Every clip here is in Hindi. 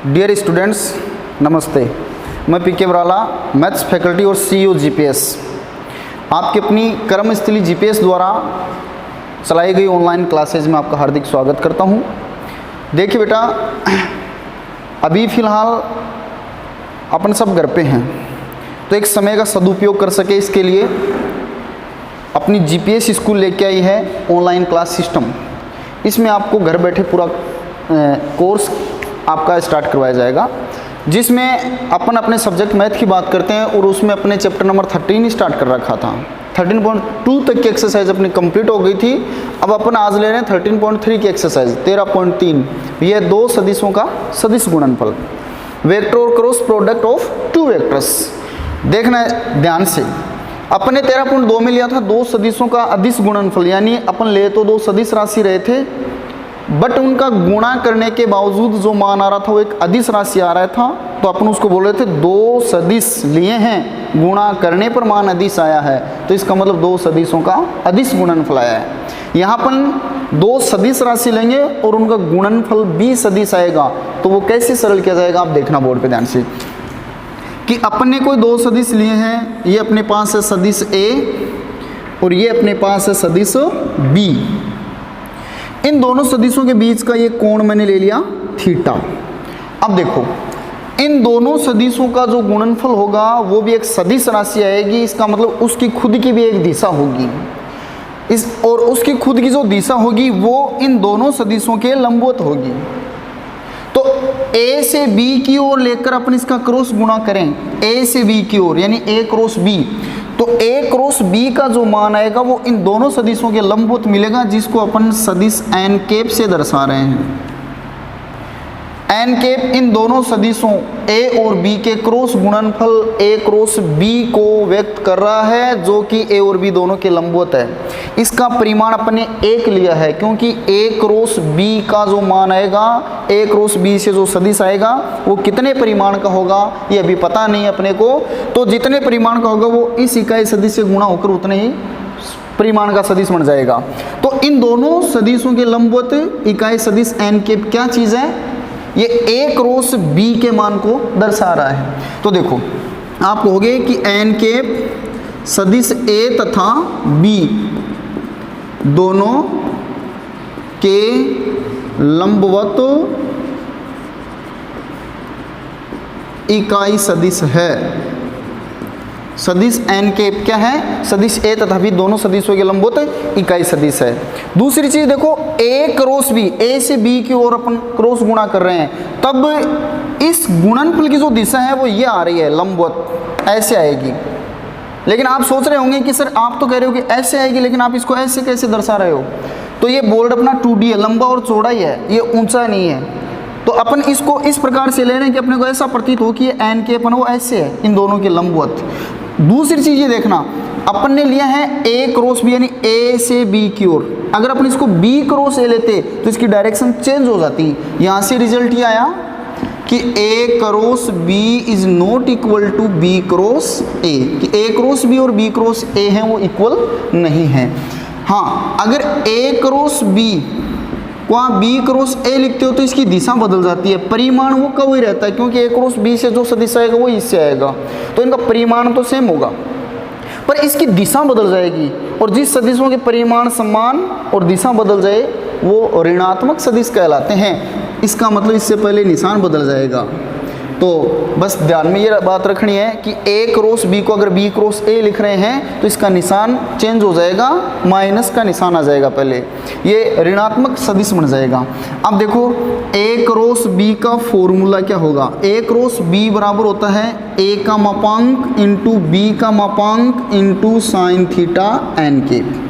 डियर स्टूडेंट्स, नमस्ते। मैं पीके बराला, मैथ्स फैकल्टी और CEO जीपीएस, आपकी अपनी कर्मस्थली जीपीएस द्वारा चलाई गई ऑनलाइन क्लासेज में आपका हार्दिक स्वागत करता हूं। देखिए बेटा, अभी फ़िलहाल अपन सब घर पे हैं, तो एक समय का सदुपयोग कर सके इसके लिए अपनी जीपीएस स्कूल लेके आई है ऑनलाइन क्लास सिस्टम। इसमें आपको घर बैठे पूरा कोर्स आपका स्टार्ट करवाया जाएगा, जिसमें अपन अपने सब्जेक्ट मैथ की बात करते हैं और उसमें अपने चैप्टर नंबर 13 स्टार्ट कर रखा था। 13.2 तक की एक्सरसाइज अपनी कंप्लीट हो गई थी। अब अपन आज ले रहे हैं 13.3 की एक्सरसाइज 13.3। यह दो सदिशों का सदिश गुणनफल, वेक्टर और cross product of two vectors. देखना है ध्यान से, अपने 13.2 में लिया था दो सदिशों का अदिश गुणनफल, यानी अपन ले तो दो सदिश राशि रहे थे, बट उनका गुणा करने के बावजूद जो मान आ रहा था वो एक अदिश राशि आ रहा था, तो अपन उसको बोल रहे थे दो सदिश लिए हैं, गुणा करने पर मान अदिश आया है, तो इसका मतलब दो सदिशों का अदिश गुणनफल आया है। यहाँ अपन दो सदिश राशि लेंगे और उनका गुणनफल भी सदिश आएगा, तो वो कैसे सरल किया जाएगा आप देखना बोर्ड पे ध्यान से, कि अपने कोई दो सदिश लिए हैं, ये अपने पास है सदिश A और ये अपने पास है सदिश B। इन दोनों सदिशों के बीच का ये कोण मैंने ले लिया थीटा। अब देखो, इन दोनों सदिशों का जो गुणनफल होगा वो भी एक सदिश राशि आएगी, इसका मतलब उसकी खुद की भी एक दिशा होगी, और उसकी खुद की जो दिशा होगी वो इन दोनों सदिशों के लंबवत होगी। तो A से B की ओर लेकर अपन इसका क्रॉस गुणा करें, A से B की ओर यानी A क्रॉस B, तो A क्रॉस B का जो मान आएगा वो इन दोनों सदिशों के लंबवत मिलेगा, जिसको अपन सदिश n कैप से दर्शा रहे हैं। n कैप इन दोनों सदिशों A और B के क्रॉस गुणनफल A क्रॉस B को व्यक्त कर रहा है, जो कि A और B दोनों के लंबवत है। इसका परिमाण अपने 1 लिया है, क्योंकि A क्रॉस B का जो मान आएगा, A क्रॉस B से जो सदिश आएगा वो कितने परिमाण का होगा ये अभी पता नहीं है अपने को, तो जितने परिमाण का होगा वो इस इकाई सदिश से गुणा होकर उतने ही परिमाण का सदिश बन जाएगा। तो इन दोनों सदिशों के लंबवत इकाई सदिश n कैप क्या चीज़ है, ये A क्रॉस B के मान को दर्शा रहा है। तो देखो, आप कहोगे कि n कैप सदिश A तथा B दोनों के लंबवत इकाई सदिश है। सदिश n कैप क्या है, सदिश A तथा B दोनों सदिशों के लंबवत इकाई सदिश है। दूसरी चीज देखो, A क्रॉस B, A से B की ओर अपन क्रॉस गुणा कर रहे हैं, तब इस गुणनफल की जो दिशा है वो ये आ रही है, लंबवत ऐसे आएगी। लेकिन आप सोच रहे होंगे कि सर आप तो कह रहे हो कि ऐसे आएगी, लेकिन आप इसको ऐसे कैसे दर्शा रहे हो। तो ये बोर्ड अपना 2D है, लंबा और चौड़ा ही है, ये ऊंचा नहीं है। तो अपन इसको इस प्रकार से ले रहे हैं कि अपने को ऐसा प्रतीत हो कि ये n के अपन वो ऐसे है, इन दोनों के लंबवत। दूसरी चीज ये देखना, अपन ने लिया है A क्रॉस B यानी A से B की ओर। अगर अपन इसको B क्रॉस A लेते तो इसकी डायरेक्शन चेंज हो जाती। यहाँ से रिजल्ट ये आया कि A cross B is not equal to B cross A, कि A क्रॉस B और B क्रॉस A हैं वो इक्वल नहीं है। हाँ, अगर A क्रॉस B को आप B क्रॉस A लिखते हो तो इसकी दिशा बदल जाती है, परिमाण वो का वही रहता है, क्योंकि A क्रॉस B से जो सदिश आएगा वो इससे आएगा, तो इनका परिमाण तो सेम होगा, पर इसकी दिशा बदल जाएगी। और जिस सदिशों के परिमाण समान और दिशा बदल जाए वो ऋणात्मक सदिश कहलाते हैं। इसका मतलब इससे पहले निशान बदल जाएगा। तो बस ध्यान में ये बात रखनी है कि A क्रॉस B को अगर B क्रॉस A लिख रहे हैं तो इसका निशान चेंज हो जाएगा, माइनस का निशान आ जाएगा, पहले ये ऋणात्मक सदिश बन जाएगा। अब देखो, A क्रॉस B का फॉर्मूला क्या होगा, A क्रॉस B बराबर होता है A का मापांक इंटू B का मापांक into sine theta n cap.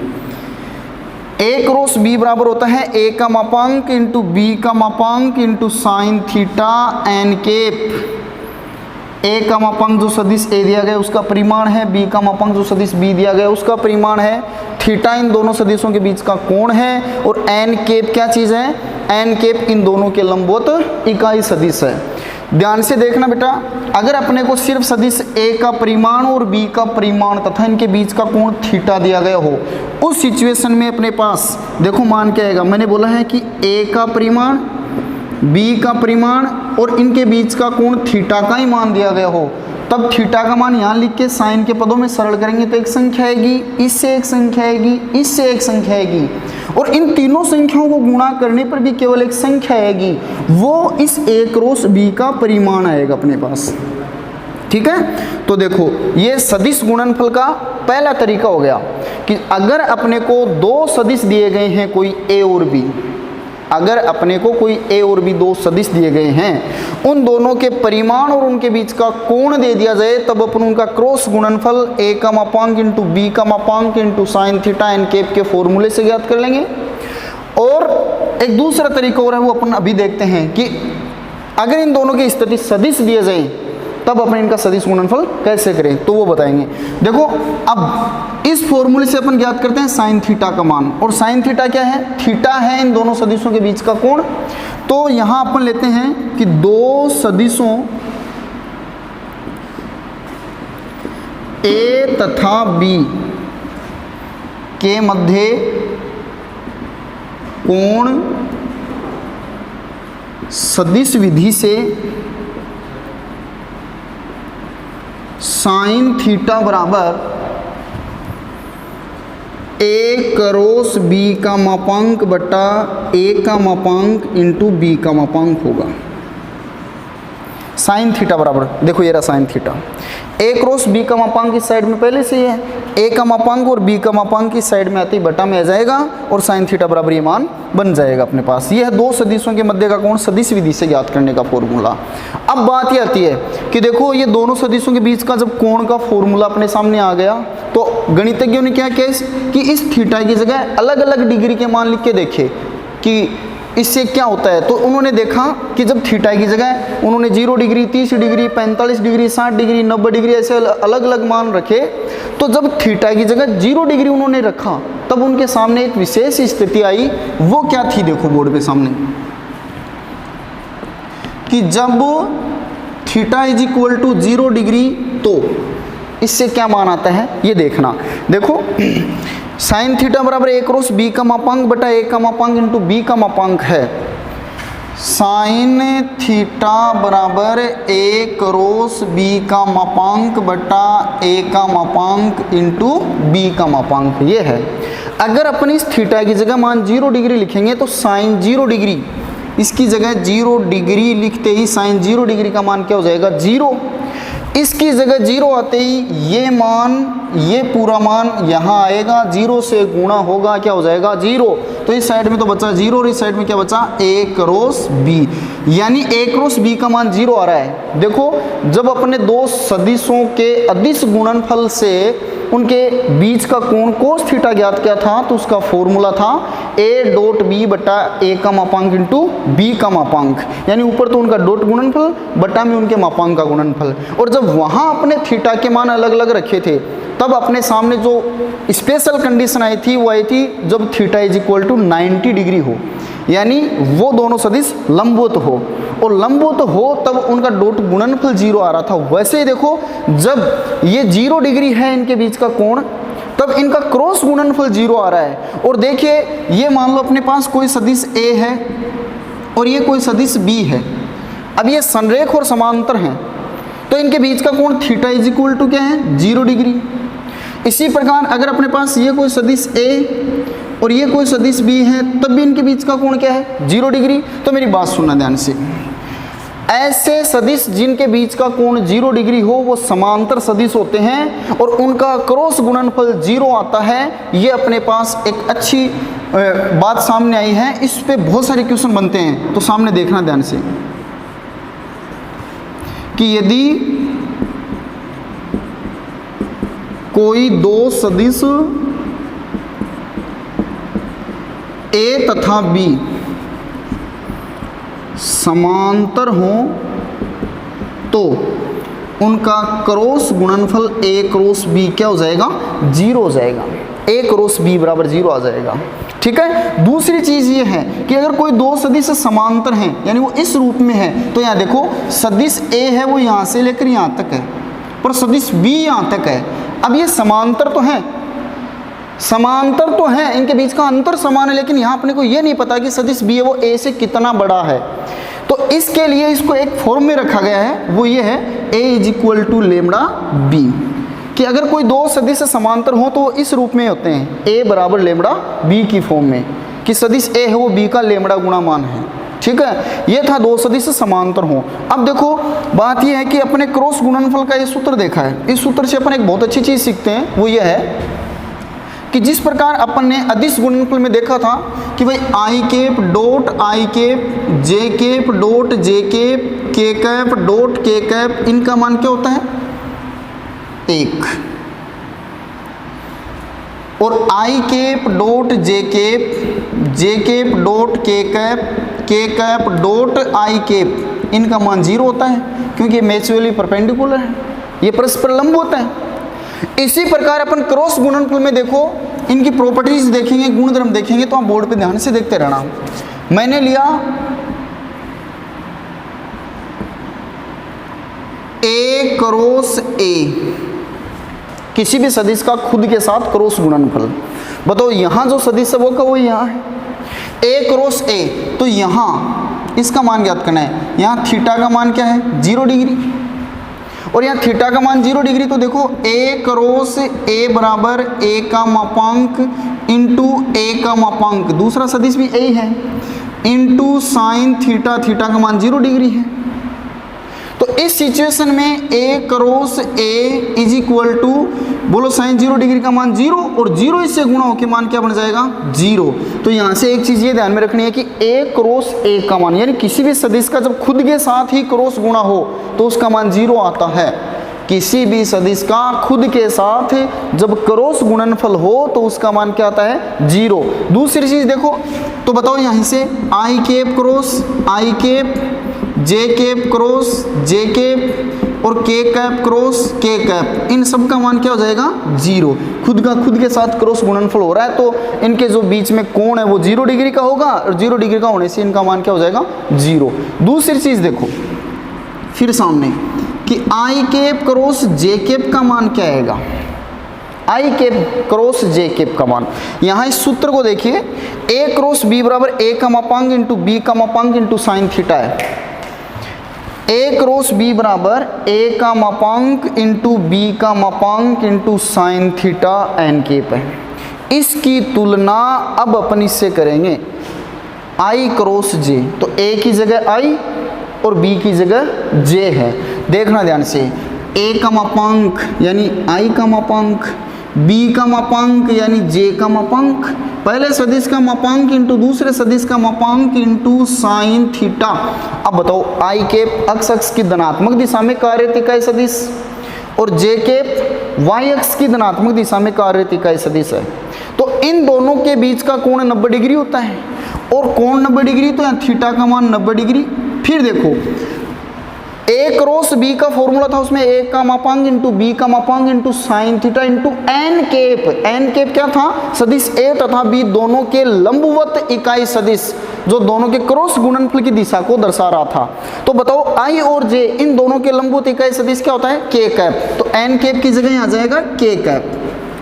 A cross B बराबर होता है A का मापांक इंटू B का मापांक into sine theta n cap. A का मापांक जो सदिश A दिया गया उसका परिमाण है, B का मापांक जो सदिश B दिया गया उसका परिमाण है, थीटा इन दोनों सदिशों के बीच का कोण है, और n कैप क्या चीज़ है, n कैप इन दोनों के लंबवत इकाई सदिश है। ध्यान से देखना बेटा, अगर अपने को सिर्फ सदिश A का परिमाण और B का परिमाण तथा इनके बीच का कोण थीटा दिया गया हो, उस सिचुएशन में अपने पास देखो मान क्या आएगा। मैंने बोला है कि A का परिमाण, B का परिमाण और इनके बीच का कोण थीटा का ही मान दिया गया हो, तब थीटा का मान यहाँ लिख के साइन के पदों में सरल करेंगे तो एक संख्या आएगी, इससे एक संख्या आएगी, इससे एक संख्या आएगी, और इन तीनों संख्याओं को गुणा करने पर भी केवल एक संख्या आएगी, वो इस a क्रॉस b का परिमाण आएगा अपने पास। ठीक है, तो देखो ये सदिश गुणनफल का पहला तरीका हो गया कि अगर अपने को दो सदिश दिए गए हैं, कोई a और b, अगर अपने को कोई a और b दो सदिश दिए गए हैं, उन दोनों के परिमाण और उनके बीच का कोण दे दिया जाए, तब अपन उनका क्रॉस गुणनफल a का मापांक इंटू b का मापांक into sine theta n cap के फॉर्मूले से ज्ञात कर लेंगे। और एक दूसरा तरीका और है, वो अपन अभी देखते हैं कि अगर इन दोनों की स्थिति सदिश दिए जाए तब अपन इनका सदिश गुणनफल कैसे करें, तो वो बताएंगे। देखो अब इस फॉर्मूले से अपन ज्ञात करते हैं साइन थीटा का मान, और साइन थीटा क्या है, थीटा है इन दोनों सदिशों के बीच का कोण। तो यहां अपन लेते हैं कि दो सदिशों a तथा b के मध्य कोण सदिश विधि से साइन थीटा बराबर a क्रॉस b का मापांक बटा a का मापांक इंटू b का मापांक होगा। साइन थीटा बराबर, देखो ये रहा sine theta, a cross b का मापांक इस साइड में पहले से ही है, a का मापांक और b का मापांक इस साइड में आते ही बटा में आ जाएगा, और साइन थीटा बराबर ये मान बन जाएगा अपने पास। ये है दो सदिशों के मध्य का कोण सदिश विधि से ज्ञात करने का फॉर्मूला। अब बात ये आती है कि देखो ये दोनों सदिशों के बीच का जब कोण का फॉर्मूला अपने सामने आ गया, तो गणितज्ञों ने क्या किया कि इस थीटा की जगह अलग अलग डिग्री के मान लिख के देखे कि इससे क्या होता है। तो उन्होंने देखा कि जब थीटा की जगह उन्होंने 0 degree, 30 degree, 45 degree, 60 degree, 90 degree ऐसे अलग अलग मान रखे, तो जब थीटा की जगह 0 डिग्री उन्होंने रखा, तब उनके सामने एक विशेष स्थिति आई। वो क्या थी, देखो बोर्ड पे सामने, कि जब theta is equal to 0 degree, तो इससे क्या मान आता है ये देखना। देखो साइन थीटा बराबर a क्रॉस b का मापांक बटा a का मापांक इंटू b का मापांक है। साइन थीटा बराबर a क्रॉस b का मापांक बटा a का मापांक इंटू b का मापांक ये है। अगर अपन इस थीटा की जगह मान 0 डिग्री लिखेंगे तो साइन 0 डिग्री, इसकी जगह 0 डिग्री लिखते ही साइन 0 डिग्री का मान क्या हो जाएगा, 0। इसकी जगह 0 आते ही ये मान, ये पूरा मान यहाँ आएगा, 0 से गुणा होगा, क्या हो जाएगा 0। तो इस साइड में तो बचा 0 और इस साइड में क्या बचा a क्रॉस b, यानी a क्रॉस b का मान 0 आ रहा है। देखो जब अपने दो सदिशों के अदिश गुणनफल से उनके बीच का कोण कोस थीटा ज्ञात किया था, तो उसका फॉर्मूला था a डॉट b बटा a का मापांक इंटू b का मापांक, यानी ऊपर तो उनका डॉट गुणनफल बटा में उनके मापांक का गुणनफल। और जब वहाँ अपने थीटा के मान अलग अलग रखे थे, तब अपने सामने जो स्पेशल कंडीशन आई थी वो आई थी जब theta is equal to 90 degree हो, यानी वो दोनों सदिश लंबवत हो, और लंबवत हो तब उनका डॉट गुणनफल 0 आ रहा था। वैसे ही देखो जब ये 0 डिग्री है इनके बीच का कोण, तब इनका क्रॉस गुणनफल 0 आ रहा है। और देखिए ये मान लो अपने पास कोई सदिश a है और ये कोई सदिश b है। अब ये संरेख और समांतर हैं, तो इनके बीच का कोण थीटा इज इक्वल टू क्या है, 0 डिग्री। इसी प्रकार अगर अपने पास ये कोई सदिश a और ये कोई सदिश b है, तब भी इनके बीच का कोण क्या है, 0 डिग्री। तो मेरी बात सुनना ध्यान से, ऐसे सदिश जिनके बीच का कोण 0 डिग्री हो वो समांतर सदिश होते हैं और उनका क्रॉस गुणनफल 0 आता है। ये अपने पास एक अच्छी बात सामने आई है, इस पे बहुत सारे क्वेश्चन बनते हैं, तो सामने देखना ध्यान से कि यदि कोई दो सदिश a तथा b समांतर हो तो उनका क्रॉस गुणनफल a क्रॉस b क्या हो जाएगा, 0 हो जाएगा। a क्रॉस b बराबर 0 आ जाएगा। ठीक है। दूसरी चीज ये है कि अगर कोई दो सदिश समांतर हैं, यानी वो इस रूप में है, तो यहाँ देखो सदिश a है वो यहाँ से लेकर यहाँ तक है, पर सदिश b यहाँ तक है। अब ये समांतर तो है, समांतर तो है, इनके बीच का अंतर समान है, लेकिन यहाँ अपने को ये नहीं पता कि सदिश b है वो a से कितना बड़ा है। तो इसके लिए इसको एक फॉर्म में रखा गया है, वो ये है a is equal to lambda b, कि अगर कोई दो सदिश समांतर हो तो इस रूप में होते हैं, a बराबर लेमड़ा b की फॉर्म में, कि सदिश a है वो b का लेमड़ा गुणा मान है। ठीक है, ये था दो सदिश समांतर हो। अब देखो बात ये है कि अपने क्रॉस गुणनफल का ये सूत्र देखा है, इस सूत्र से अपन एक बहुत अच्छी चीज़ सीखते हैं, वो ये है कि जिस प्रकार अपन ने अदिश गुणनफल में देखा था कि भाई i cap dot i cap j cap dot j cap k cap dot k cap, इनका मान क्या होता है 1, और i cap dot j cap dot k cap dot i cap, इनका मान 0 होता है, क्योंकि ये म्यूचुअली परपेंडिकुलर है, ये परस्पर लंब होता है। इसी प्रकार अपन क्रॉस गुणनफल में देखो, इनकी प्रॉपर्टीज देखेंगे, गुणधर्म देखेंगे, तो आप बोर्ड पे ध्यान से देखते रहना। मैंने लिया a क्रॉस a, किसी भी सदिश का खुद के साथ क्रॉस गुणनफल, बताओ यहाँ जो सदिश है वो का वो यहाँ है a क्रॉस a, तो यहाँ इसका मान ज्ञात करना है। यहाँ थीटा का मान क्या है 0 डिग्री, और यहाँ थीटा का मान 0 डिग्री, तो देखो a क्रॉस a बराबर a का मापांक इंटू a का मापांक, दूसरा सदिश भी a है, इंटू साइन थीटा, थीटा का मान 0 डिग्री है। तो इस सिचुएशन में a cross a is equal to, बोलो साइन 0 डिग्री का मान 0, और 0 इससे गुणा होकर मान क्या बन जाएगा 0। तो यहाँ से एक चीज़ ये ध्यान में रखनी है कि a क्रॉस a का मान, यानी किसी भी सदिश का जब खुद के साथ ही क्रॉस गुणा हो तो उसका मान 0 आता है। किसी भी सदिश का खुद के साथ जब क्रॉस गुणनफल हो तो उसका मान क्या आता है 0। दूसरी चीज़ देखो, तो बताओ यहाँ से आई कैप क्रॉस आई कैप, जे कैप क्रॉस जे कैप, और के कैप क्रॉस के कैप, इन सब का मान क्या हो जाएगा 0। खुद के साथ क्रॉस गुणनफल हो रहा है तो इनके जो बीच में कोण है वो 0 डिग्री का होगा, और 0 डिग्री का होने से इनका मान क्या हो जाएगा 0। दूसरी चीज़ देखो फिर सामने कि आई कैप क्रॉस जे कैप का मान क्या आएगा, आई कैप क्रॉस जे कैप का मान। यहाँ इस सूत्र को देखिए, a क्रॉस b बराबर a का मापांक इंटू b का मापांक इंटू साइन थीटा है। a क्रॉस b बराबर a का मापांक इंटू b का मापांक into sine theta n cap है। इसकी तुलना अब अपन इससे करेंगे i क्रॉस j, तो a की जगह i और b की जगह j है। देखना ध्यान से, a का मापांक यानी i का मापांक, b का मापांक यानी j का मापांक, पहले सदिश का मापांक इंटू दूसरे सदिश का मापांक इंटू साइन थीटा। अब बताओ आई कैप एक्स अक्ष की धनात्मक दिशा में कार्यरत इकाई सदिश, और जे कैप वाई अक्ष की धनात्मक दिशा में कार्यरत इकाई सदिश है। तो इन दोनों के बीच का कोण 90 डिग्री होता है, और कोण 90 डिग्री, तो यहाँ थीटा का मान 90 डिग्री। फिर देखो a क्रॉस b का फॉर्मूला था, उसमें a का मापांक इंटू b का मापांक into sine theta into n cap. n cap क्या था, सदिश a तथा b दोनों के लंबवत इकाई सदिश, जो दोनों के क्रॉस गुणनफल की दिशा को दर्शा रहा था। तो बताओ i और j इन दोनों के लंबवत इकाई सदिश क्या होता है k कैप, तो n कैप की जगह आ जाएगा k कैप।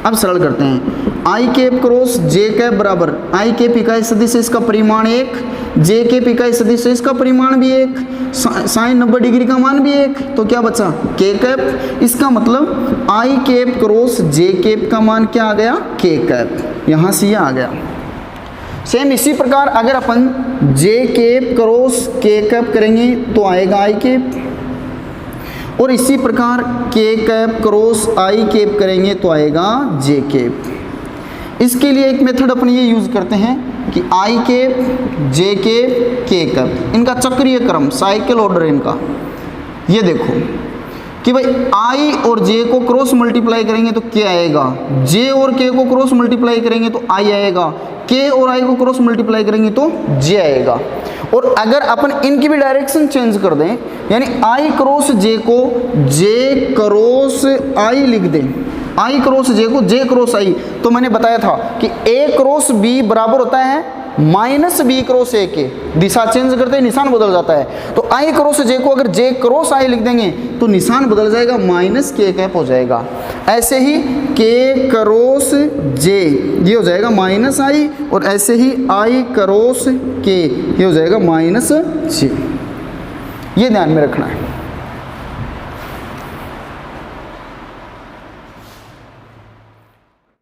अब सरल करते हैं, आई कैप क्रॉस जे कैप बराबर आई कैप इकाई सदिश है, इसका परिमाण 1, जे कैप इकाई सदिश है, इसका परिमाण भी 1, साइन 90 डिग्री का मान भी 1, तो क्या बचा के कैप। इसका मतलब आई कैप क्रॉस जे कैप का मान क्या आ गया के कैप, यहाँ से यह आ गया। सेम इसी प्रकार अगर अपन जे कैप क्रॉस के कैप करेंगे तो आएगा आई कैप, और इसी प्रकार के कैप क्रॉस आई कैप करेंगे तो आएगा जे कैप। इसके लिए एक मेथड अपन ये यूज़ करते हैं कि आई cap j cap k cap, इनका चक्रीय क्रम साइकिल ऑर्डर इनका। ये देखो कि भाई आई और जे को क्रॉस मल्टीप्लाई करेंगे तो क्या आएगा, जे और के को क्रॉस मल्टीप्लाई करेंगे तो आई आएगा, के और आई को क्रॉस मल्टीप्लाई करेंगे तो जे आएगा। और अगर अपन इनकी भी डायरेक्शन चेंज कर दें, यानी आई क्रॉस जे को जे क्रॉस आई लिख दें, आई क्रॉस जे को जे क्रॉस आई, तो मैंने बताया था कि ए क्रॉस बी बराबर होता है माइनस बी क्रॉस ए के। दिशा चेंज करते ही निशान बदल जाता है, तो आई क्रॉस जे को अगर जे क्रॉस आई लिख देंगे तो निशान बदल जाएगा, माइनस के कैप हो जाएगा। ऐसे ही के क्रॉस जे ये हो जाएगा माइनस आई, और ऐसे ही आई क्रॉस के ये हो जाएगा माइनस जे। ये ध्यान में रखना है।